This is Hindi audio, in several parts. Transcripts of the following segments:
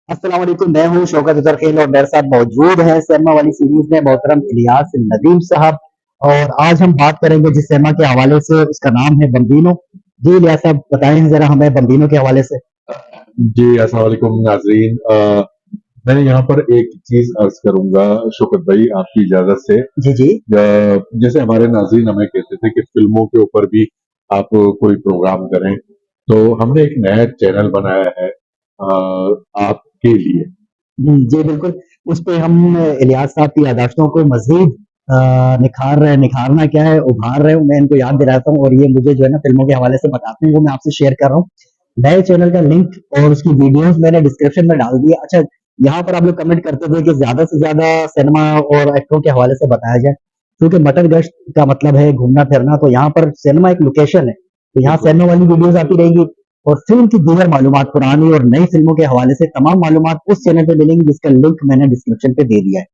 अस्सलाम वालेकुम। मैं हूँ शौकत अजहर खेल और मेरे साथ मौजूद है सिनेमा वाली सीरीज में मोहतरम इलियास नदीम साहब। और आज हम बात करेंगे जिस सिनेमा के हवाले से, उसका नाम है बम्बीनो। जी इलियास साहब, बताएं जरा हमें बम्बीनो के हवाले से। जी अस्सलाम वालेकुम नाजरीन। मैं यहाँ पर एक चीज अर्ज करूंगा शौकत भाई, आपकी इजाजत से। जी जी। जैसे हमारे नाजरीन हमें कहते थे कि फिल्मों के ऊपर भी आप कोई प्रोग्राम करें, तो हमने एक नया चैनल बनाया है आपके लिए। जी बिल्कुल। उस पे हम इलियास साहब की यादाश्तों को मजीद निखार रहे हैं। निखारना क्या है, उभार रहे हूँ, मैं इनको याद दिलाता हूँ और ये मुझे जो है ना फिल्मों के हवाले से बताते हैं, वो मैं आपसे शेयर कर रहा हूँ। नए चैनल का लिंक और उसकी वीडियोस मैंने डिस्क्रिप्शन में डाल दिया। अच्छा, यहाँ पर आप लोग कमेंट करते थे कि ज्यादा से ज्यादा सिनेमा और एक्टरों के हवाले से बताया जाए, क्योंकि मटर गश्त का मतलब है घूमना फिरना, तो यहाँ पर सिनेमा एक लोकेशन है, तो यहाँ बिल्कुल। सिनेमा वाली वीडियोस आती रहेंगी। और फिल्म की दीगर मालूमात, पुरानी और नई फिल्मों के हवाले से तमाम मालूमात उस चैनल पे मिलेंगी, जिसका लिंक मैंने डिस्क्रिप्शन पे दे दिया है।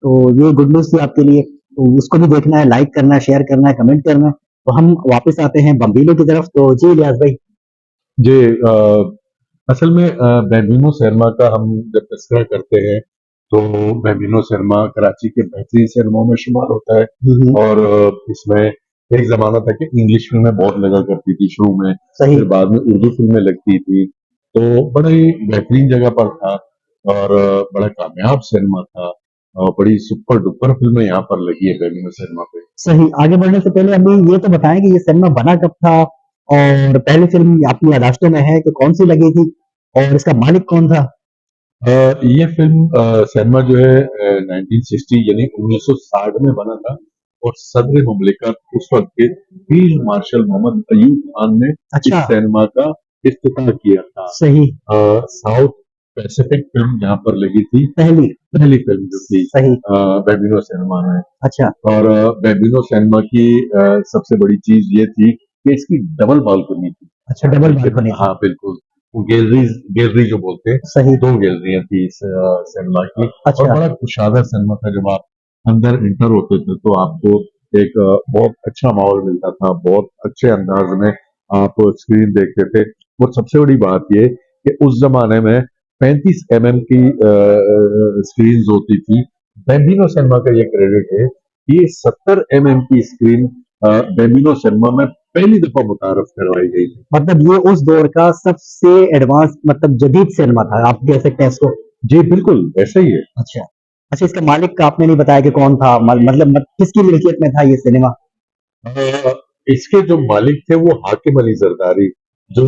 तो ये गुड न्यूज़ थी आपके लिए। तो उसको भी देखना है, लाइक करना है, शेयर करना है, कमेंट करना है। तो हम वापस आते हैं बम्बीनो की तरफ। तो जी इलियास भाई। जी, असल में बेबीनो सिनेमा का हम जब तस्करा करते हैं, तो बेबीनो सिनेमा कराची के बेहतरीन सिनेमाओं में शुमार होता है। और इसमें एक जमाना था कि इंग्लिश फिल्में बहुत लगा करती थी शुरू में, सही। फिर बाद में उर्दू फिल्में लगती थी, तो बड़ा ही बेहतरीन जगह पर था। और बड़ा कामयाब सिनेमा था, और बड़ी सुपर डुपर फिल्में यहाँ पर लगी है बेबीनो सिनेमा पे। सही। आगे बढ़ने से पहले हमें ये तो बताएं कि ये सिनेमा बना कब था, और पहली फिल्म आपकी यादाश्तों में है कि कौन सी लगी थी, और इसका मालिक कौन था। ये फिल्म सिनेमा जो है 1960 यानी 1960 में बना था। और सदर मुमलिकत उस वक्त के फील्ड मार्शल मोहम्मद अयूब खान ने इस अच्छा। सिनेमा का इफ्तिताह किया था। सही। साउथ पैसिफिक फिल्म यहाँ पर लगी थी, पहली। पहली फिल्म जो थी सही। बेबिनो सिनेमा में। अच्छा। और बेबिनो सिनेमा की सबसे बड़ी चीज ये थी कि इसकी डबल बालकनी थी। अच्छा, डबल बल्कि बालकनी थी। हाँ बिल्कुल, गैलरी गैलरी जो बोलते हैं, सही। दो गैलरियां थी इस सिनेमा की। और अच्छा। बड़ा कुशादा सिनेमा था, जब आप अंदर इंटर होते थे तो आपको एक बहुत अच्छा माहौल मिलता था, बहुत अच्छे अंदाज में आप स्क्रीन देखते थे। और सबसे बड़ी बात ये कि उस जमाने में 35 mm की स्क्रीन होती थी। बेम्बिनो सिनेमा का ये क्रेडिट है कि ये 70 mm की स्क्रीन बेम्बिनो सिनेमा में पहली दफा मुतारफ करवाई गई थी। मतलब ये उस दौर का सबसे एडवांस, मतलब जदीद सिनेमा था, आप कह सकते हैं इसको। जी बिल्कुल ऐसा ही है। अच्छा। अच्छा, इसका मालिक का आपने नहीं बताया कि कौन था, मतलब किसकी मिल्कियत में था ये सिनेमा। अ, इसके जो मालिक थे वो हाकिम अली जरदारी, जो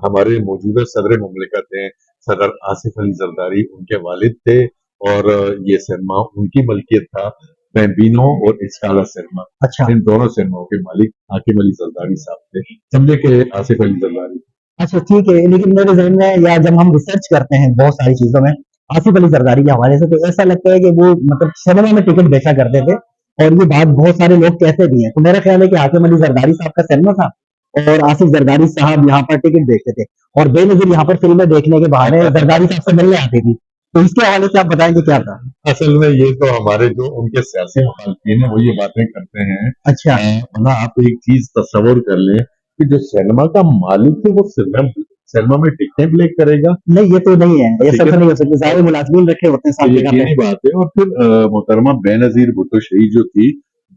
हमारे मौजूदा सदर मुमलिकत हैं, सदर आसिफ अली जरदारी, उनके वालिद थे। और ये सिनेमा उनकी मलकियत था। बेम्बिनो और इस्काला सिनेमा, अच्छा। इन दोनों सिनेमाओं के मालिक हाकिम अली जरदारी साहब थे, समझे कि आसिफ अली जरदारी। अच्छा ठीक है, लेकिन मेरे जहन में, या जब हम रिसर्च करते हैं बहुत सारी चीजों में आसिफ अली जरदारी के हवाले से, तो ऐसा लगता है कि वो मतलब सिनेमा में टिकट बेचा करते थे। और ये बात बहुत सारे लोग कहते भी हैं, तो मेरा ख्याल है कि हाकिम अली जरदारी साहब का सिनेमा था और आसिफ जरदारी साहब यहाँ पर टिकट बेचते थे, और बेनजीर यहाँ पर फिल्में देखने के बहाने जरदारी साहब से मिलने आती थी। तो इसके हवाले से आप बताएंगे क्या था। असल में ये तो हमारे जो उनके सियासी मुखालफिन है वो ये बातें करते हैं। अच्छा। ना आप एक चीज तस्वर कर लें कि जो सिनेमा का मालिक है वो सिनेमा सिनेमा में टिकटें ब्लैक करेगा। नहीं, ये तो नहीं है, ये ठीक सब है तो ना, नहीं हो सकता, सारे मुलाजमीन रखे होते हैं तो साथ जगह पे। यकीनी बात है। और फिर मोहतरमा बेनजीर भुट्टो शहीद जो थी,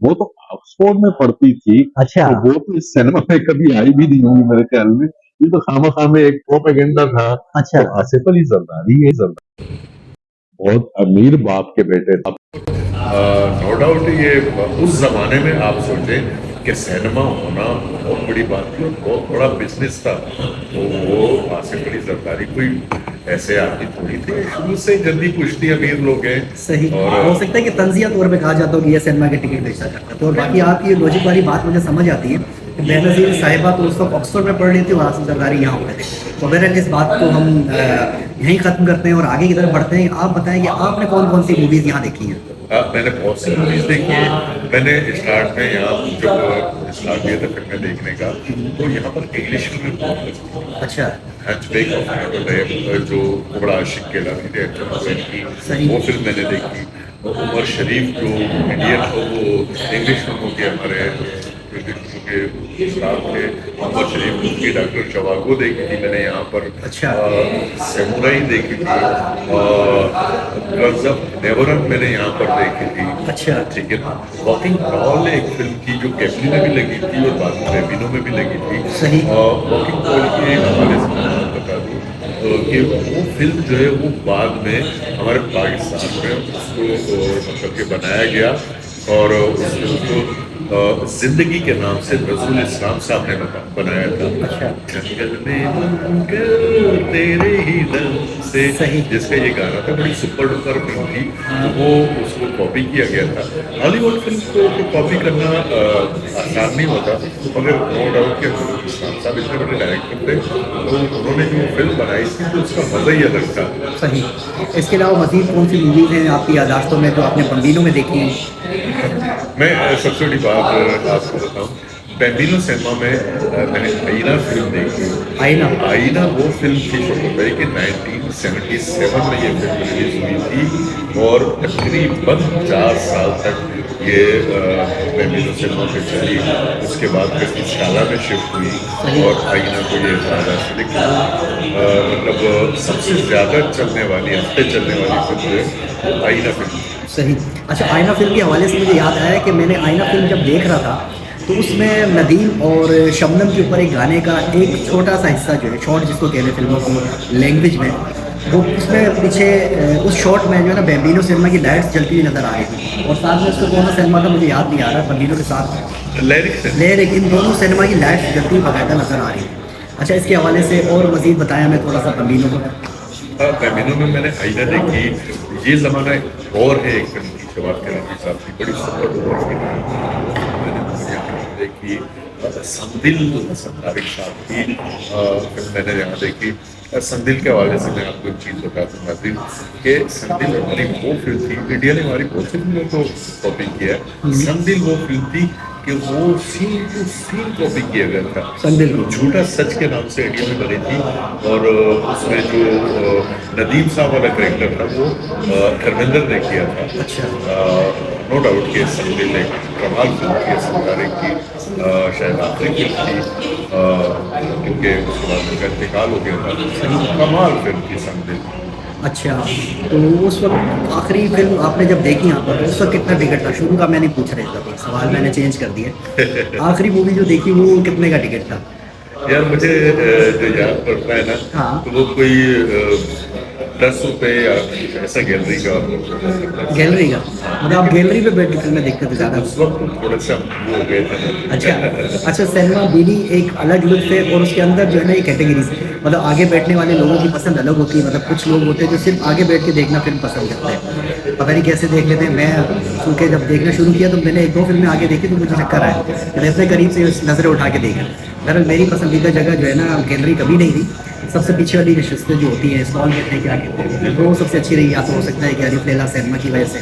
वो तो ऑक्सफोर्ड में पढ़ती थी, अच्छा। तो वो तो इस सिनेमा में कभी आई भी नहीं होंगी मेरे ख्याल में। ये तो खामा खामे एक प्रोपेगेंडा था। अच्छा। तो आसिफ अली जरदारी ये बहुत अमीर बाप के बेटे थे। नो डाउट ये उस जमाने में आप सोचें कि सिनेमा होना बहुत बड़ी बात थी और बहुत बड़ा बिजनेस था। तो वो आसिफ अली जरदारी कोई ऐसे आदमी थोड़ी थे, शुरू से जल्दी कुश्ती अमीर लोग हैं। सही। और हो सकता है कि तंजिया तौर पे कहा जाता हो कि ये सिनेमा के टिकट बेचा करता था। और बाकी आपकी लॉजिक वाली बात मुझे समझ आती है कि बेनज़ीर साहिबा तो उस वक्त ऑक्सफोर्ड में पढ़ रही थी और आसिफ जरदारी यहाँ पढ़े थे। तो बहरहाल इस बात को हम यहीं ख़त्म करते हैं और आगे की तरफ बढ़ते हैं। आप बताएं कि आपने कौन कौन सी मूवीज़ यहाँ देखी हैं। मैंने बहुत सी मूवीज देखी है। मैंने स्टार्ट में यहाँ जब स्टार्ट किया था फिल्में देखने का, तो यहाँ पर इंग्लिश फिल्में बहुत लगती थी। अच्छा। हैचबैक ऑफ नोटर जो बड़ा आशिक के लाती थे की, सही। वो फिल्म मैंने देखी। और उमर शरीफ जो इंडियन वो इंग्लिश फिल्मों के हमारे के स्टाफ थे, मोहम्मद शरीफ की डॉक्टर शवागो देखी थी मैंने यहाँ पर, अच्छा। सेमुराई देखी थी, गज़ब नेवरन मैंने यहाँ पर देखी थी। अच्छा। ठीक है, वॉकिंग टॉल एक फिल्म थी जो कैफी में भी लगी थी और बाद में रेबिनो में भी लगी थी। सही। वॉकिंग टॉल के हवाले से मैं बात बता दूँ कि वो फिल्म जो है वो बाद में हमारे पाकिस्तान में उसको मतलब कि बनाया गया और उस फिल्म को जिंदगी के नाम से रसूल इस्लाम साहब ने बनाया था। अच्छा। जंगल में मंगल तेरे ही दम से, सही। जिसका ये गाना था, बड़ी सुपर डुपर फिल्म थी, तो वो उसको कॉपी किया गया था। हॉलीवुड फिल्म को कॉपी करना आसान नहीं होता, मगर नो डाउट कि इस्लाम साहब इतने बड़े डायरेक्टर थे, तो उन्होंने जो फिल्म बनाई थी तो उसका मजा ही अलग था। सही। इसके अलावा मज़ीद कौन सी मूवीज़ हैं आपकी याददाश्तों में जो आपने बम्बिनो में देखी हैं? मैं सबसे बड़ी बात आपको बताऊं, बैम्बिनो सिनेमा में मैंने आईना फिल्म देखी। आईना। आईना वो फिल्म थी शोको भाई कि 1977 में ये फिल्म रिलीज हुई थी और तकरीबन 4 साल तक ये बैम्बिनो सिनेमा पे चली। उसके बाद फिर इंशाला में शिफ्ट हुई और आईना को ये ज़्यादा से, लेकिन मतलब सबसे ज़्यादा चलने वाली, हफ्ते चलने वाली फिल्म जो है वो आईना फिल्म। सही। अच्छा, आईना फ़िल्म के हवाले से मुझे याद आया कि मैंने आईना फ़िल्म जब देख रहा था तो उसमें नदीम और शबनम के ऊपर एक गाने का एक छोटा सा हिस्सा जो है, शॉर्ट जिसको कहते हैं फिल्मों की लैंग्वेज में, वो उसमें पीछे उस शॉट में जो है ना बैम्बिनो सिनेमा की लाइट्स जलती हुई नज़र आ रही थी और साथ में उसका कौन सा सिनेमा था मुझे याद नहीं आ रहा, बैम्बिनो के साथ लेरिक, इन दोनों सिनेमा की लाइट्स जलती हुई बाकायदा नज़र आ रही थी। अच्छा, इसके हवाले से और मज़ीद बताया मैं थोड़ा सा बैम्बिनो को। बैम्बिनो में मैंने आईना देखी, ये ज़माना और है एक फिल्म की, शवाद कराची साहब की बड़ी सुपर डुपर फिल्म मैंने यहाँ देखी। संदिल तारिक साहब की फिल्म मैंने यहाँ देखी। संदिल के हवाले से मैं आपको एक चीज़ बता दूँ नाज़रीन कि संदिल हमारी वो फिल्म थी, इंडिया ने हमारी बहुत सी फिल्मों को कॉपी किया है। संदिल वो फिल्म थी कि वो सीन टू सीन कॉपी किया गया था। संदिल झूठा सच के नाम से इंडिया में बनी थी और उसमें जो नदीम साहब वाला करेक्टर था वो धर्मेंद्र ने किया था। अच्छा। नो डाउट कि संदिल एक कमाल फिल्म थी, संतारे की शायद आखिरी फिल्म थी क्योंकि उसके बाद उनका इंतकाल हो गया था। कमाल फिल्म थी संदिल। अच्छा, तो उस वक्त आखिरी फिल्म आपने जब देखी यहाँ पर उस वक्त कितना टिकट था? शुरू का मैं नहीं पूछ रहा था, सवाल मैंने चेंज कर दिया। आखिरी मूवी जो देखी वो कितने का टिकट था? यार मुझे जो याद पड़ता है ना, हाँ। तो वो कोई 10 रुपये या ऐसा गैलरी का। गैलरी का मतलब आप गैलरी पे बैठ के फिल्में देखते थे ज़्यादा? उस वक्त थोड़ा सा वो हो गए थे। अच्छा। अच्छा, सिनेमा बीडी एक अलग लुत्फ है और उसके अंदर जो है ना ये कैटेगरीज, मतलब आगे बैठने वाले लोगों की पसंद अलग होती है। मतलब कुछ लोग होते हैं जो सिर्फ आगे बैठ के देखना फिल्म पसंद करते हैं, पता नहीं कैसे देख लेते हैं। मैं क्योंकि जब देखना शुरू किया तो मैंने 1-2 फिल्में आगे देखी तो मुझे चक्कर आया, मैंने इतने करीब से नज़रें उठा के देखा। दरअसल मेरी पसंदीदा जगह जो है ना गैलरी कभी नहीं थी, सबसे पीछे वाली नशस्तें जो होती हैं, स्टॉल कहते हैं क्या कहते हैं, वो सबसे अच्छी रही। या तो हो सकता है कि अरिफ लैला सिनेमा की वजह से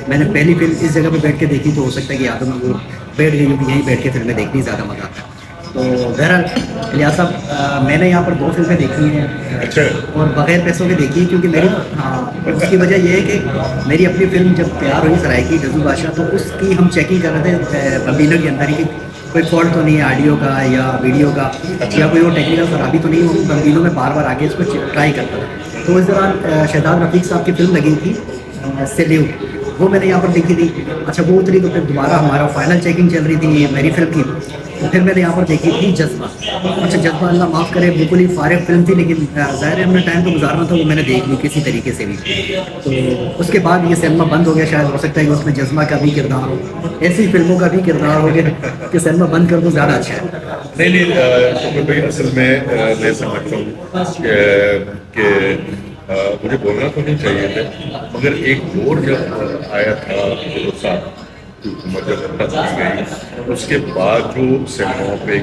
मैंने पहली फिल्म इस जगह पे बैठ के देखी, तो हो सकता है कि यादों में वो बैठ गई क्योंकि यहीं बैठ के फिल्में देखनी ज़्यादा मज़ा आता है। तो बहरहाल लिया साहब, मैंने यहाँ पर 2 फिल्में देखी हैं। अच्छा। और बगैर पैसों के देखी क्योंकि मेरी, हाँ, उसकी वजह ये है कि मेरी अपनी फिल्म जब तैयार हुई सरायकी डजू बादशाह, तो उसकी हम चेकिंग कर रहे थे बम्बिनो के अंदर ही कि कोई फॉल्ट तो नहीं है ऑडियो का या वीडियो का, या कोई और टेक्निकल खराबी तो नहीं। वो बम्बिनो में बार बार आके इसको ट्राई करता था। तो इस दौरान शाहिद रफ़ीक साहब की फिल्म लगी थी सैल्यूट, वो मैंने यहाँ पर देखी थी। अच्छा, वो उतरी तो फिर दोबारा हमारा फाइनल चेकिंग चल रही थी मेरी फिल्म की, तो फिर मैंने यहाँ पर देखी थी जज्बा। अच्छा, जज्बा अल्लाह माफ़ करे बिल्कुल ही फारिग फिल्म थी, लेकिन ज़ाहिर है हमने टाइम तो गुजारना था, वो मैंने देख ली किसी तरीके से भी। तो उसके बाद ये सिनेमा बंद हो गया, शायद हो सकता है कि उसमें जज्बा का भी किरदार हो, ऐसी फिल्मों का भी किरदार हो कि सिनेमा बंद कर दो ज़्यादा अच्छा है। नहीं भाई, असल में मैं समझता हूँ कि मुझे बोलना तो नहीं चाहिए थे, मगर एक दौर जब आया था भरोसा हुकूमत जब पहुँच गई, उसके बाद जो सिनेमाओं पे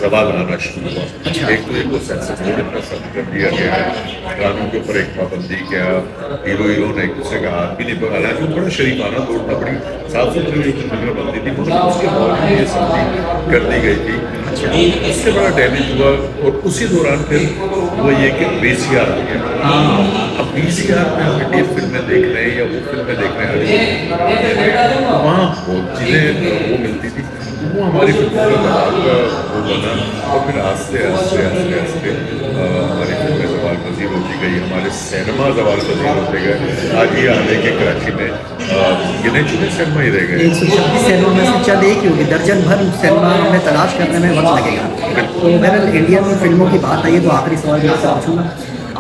रवाल आना शुरू हुआ। एक तो एक सेंसर बोर्ड इतना सख्त कर दिया गया, गानों के ऊपर एक पाबंदी किया, हीरो ने एक दूसरे का हाथ भी नहीं पकड़ा, जो बड़ा शरीफाना तौर पर बड़ी साफ सुथरी फिल्म बनती थी, मगर उसके बावजूद ये सख्ती कर दी गई थी। उससे बड़ा डैमेज हुआ और उसी दौरान फिर वो ये कि VCR आ गया। अब VCR में हम इंडियन फिल्में देख रहे हैं या वो फिल्में देख रहे हैं, वहाँ बहुत चीज़ें वो मिलती थी, वो हमारी फिल्मों का दबाव का वो बना और फिर आस्ते आस्ते आस्ते आस्ते हमारी फिल्में ज़वाल पज़ीर होती गई, हमारे सिनेमा ज़वाल पज़ीर होते गए। आज ये हाल है कि कराची में गिने चुने सिनेमा ही रह गए। 126 सिनेमा में से चंद एक ही होगी, दर्जन भर सिनेमा हमें तलाश करने में वक्त लगेगा। तो बहरहाल इंडियन फिल्मों की बात आई है तो आखिरी सवाल मैं आपसे पूछूंगा,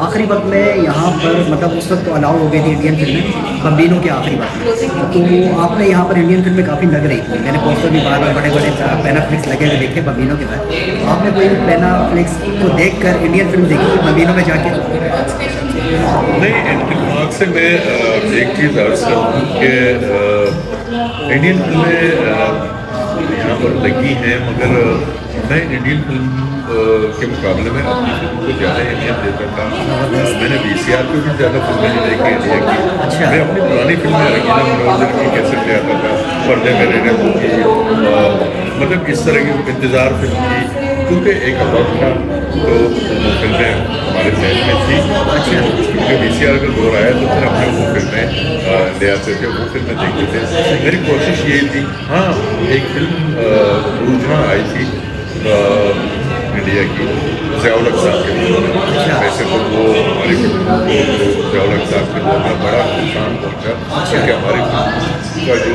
आखिरी वक्त में यहाँ पर मतलब उस वक्त तो अलाउ हो गई थी इंडियन फिल्में बम्बीनो के आखिरी वक्त में, तो आपने यहाँ पर इंडियन फिल्में काफ़ी लग रही थी, मैंने पोस्टर भी बार बार बड़े बड़े पैनाफ्लिक्स लगे हुए देखे बम्बीनो के बाद, तो आपने कोई पैनाफ्लिक्स को देख कर इंडियन फिल्म देखी बम्बीनो में जाके? नहीं, इत्तेफाक से मैं एक चीज़ अर्ज करूँ कि इंडियन फिल्में यहाँ पर लगी हैं, मगर मैं इंडियन फिल्म के मुकाबले में अपनी फिल्म को ज़्यादा अहमियत देता था। मैंने VCR पे भी ज़्यादा फिल्में नहीं देखी इंडिया की। अच्छा। मैं अपनी पुरानी फिल्में रंगीला मनोरंजन की कैसेट ले आता था, पर्दे में रहने दो की, मतलब इस तरह की इंतज़ार फिल्म की, क्योंकि एक अवध था तो वो फिल्में हमारे जहन में थी। अच्छा। क्योंकि VCR का दौर आया तो फिर अपने वो फिल्में ले आते थे, वो फिल्में देखते थे। मेरी कोशिश यही थी, हाँ एक फिल्म रूझान आई थी इंडिया की ज़ियाउल हक साहब के दौर में। वैसे तो वो हमारी फिल्म को ज़ियाउल हक साहब के दौर में बड़ा नुकसान पहुँचा, क्योंकि हमारी फिल्म का जो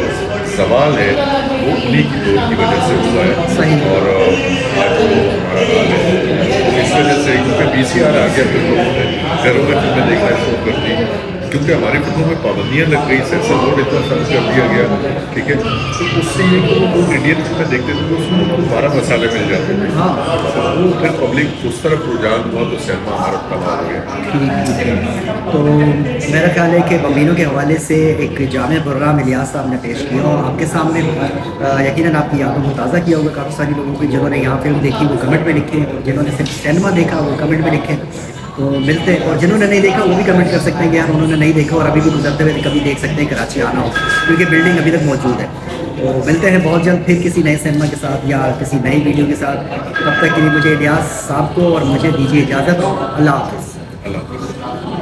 सवाल है वो उन्हीं की दौर की वजह से हुआ है और आज वो हमारा हाल है। इस वजह से क्योंकि VCR आ गया फिर लोगों ने घरों में फिल्में देखना शुरू कर दी, क्योंकि हमारी फिल्मों में पाबंदियाँ लग गई, सेंसर बोर्ड इतना सख्त कर दिया गया, ठीक है। तो उससे ये कि वो लोग इंडियन फिल्में देखते थे तो उसमें उनको 12 मसाले मिल जाते थे। हाँ। वो फिर पब्लिक उस तरफ रुझान हुआ तो सिनेमा हमारा तबाह हो गया। ठीक है, तो मेरा ख्याल है कि बम्बीनो के हवाले से एक जामे प्रोग्राम इलियास साहब ने पेश किया और आपके सामने यकीनन आपकी यादों को ताज़ा किया होगा काफ़ी सारी लोगों की, जिन्होंने यहाँ फिल्म देखी वो कमेंट में लिखें और जिन्होंने सिर्फ सिनेमा देखा वो कमेंट में लिखें। तो मिलते हैं, और जिन्होंने नहीं देखा वो भी कमेंट कर सकते हैं कि यार उन्होंने नहीं देखा और अभी भी गुजरते हुए कभी देख सकते हैं, कराची आना हो क्योंकि बिल्डिंग अभी तक मौजूद है। तो मिलते हैं बहुत जल्द फिर किसी नए सिनेमा के साथ या किसी नई वीडियो के साथ। तब तक के लिए मुझे इलियास साहब को और मुझे दीजिए इजाज़त। अल्लाह हाफ़िज़। अल्लाह हाफ़िज़।